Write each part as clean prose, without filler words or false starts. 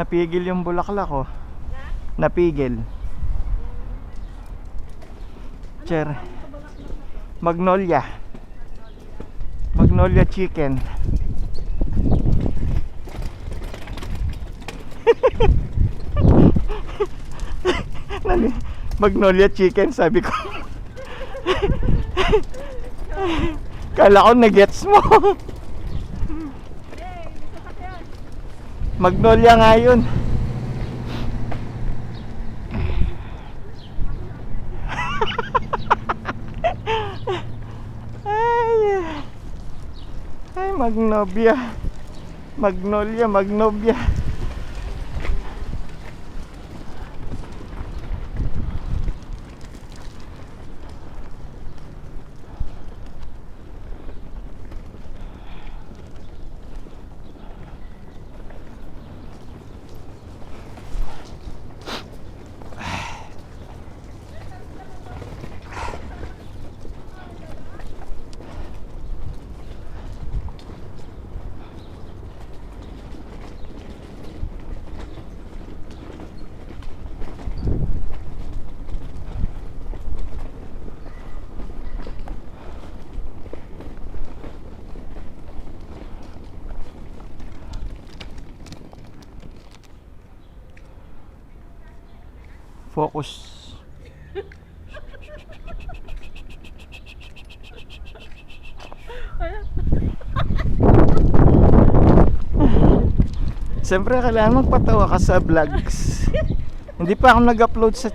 Napigil yung bulaklak ko. Napigil. Cher. Magnolia. Magnolia chicken. Magnolia chicken, sabi ko. Kala ko na-gets mo. Magnolia nga yun. Ay, Magnolia. Magnolia. Focus. Siyempre kailangan magpatawa ka sa vlogs. Hindi pa ako nag-upload sa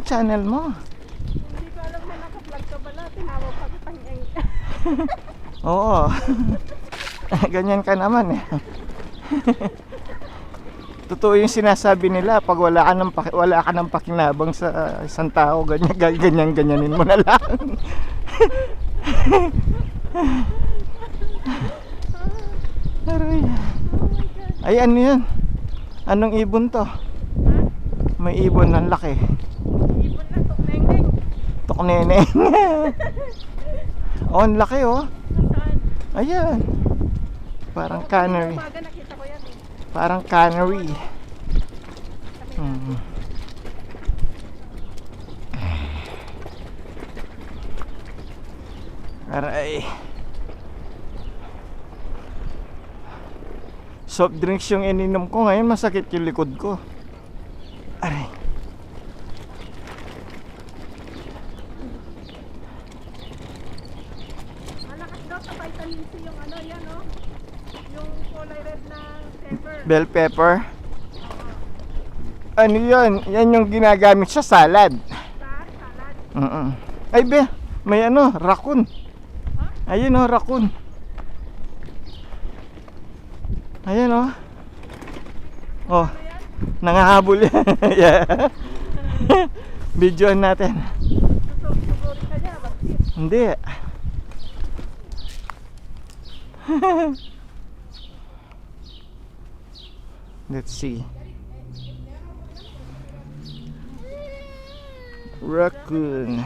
channel mo. Hindi ko alam na naka-vlog ka pala. Tinawag pa kitang Oo. Ganyan ka naman eh. Totoo yung sinasabi nila, pag wala ka ng pakinabang sa isang tao, ganyanin mo na lang. Aray. Ay, ano yan? Anong ibon to? May ibon ng laki. Ibon na, tukneng-neng. Tukneneng. Oh, ang laki oh. Saan? Ayan. Parang canary. Umaga nakita ko yan eh. Parang canary. Aray. Soft drinks yung ininom ko ngayon, masakit yung likod ko. Aray. Malakas daw sa vitamin C yung yan oh. Yung kulay red na pepper. Bell pepper. Ano yun? Yan yung ginagamit sa salad. Salad? Ay be, may raccoon. Ayun oh, raccoon. Ayan oh. Oh, nangahabol yan. Yeah. Videoan natin. Susuguri ka niya, bakit? Hindi. Let's see. Raccoon.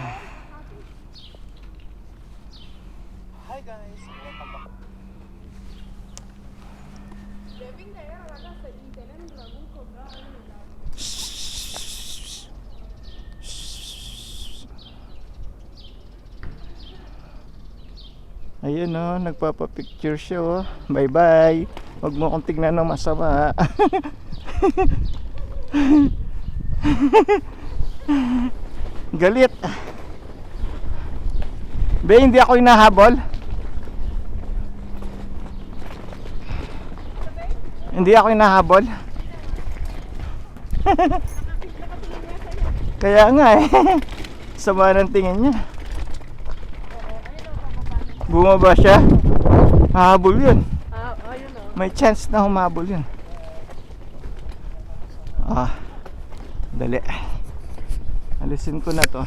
Hi guys. Ayun oh, nagpapapicture siya oh. Bye bye. Huwag mo akong tignan ng masama. Galit. Be, hindi ako hinahabol. Hindi ako hinahabol. Kaya nga eh. Sama ng tingin niya. Bumaba siya. Hahabol yun. Ayun oh. May chance na humabol yun. Dali. Alisin ko na to.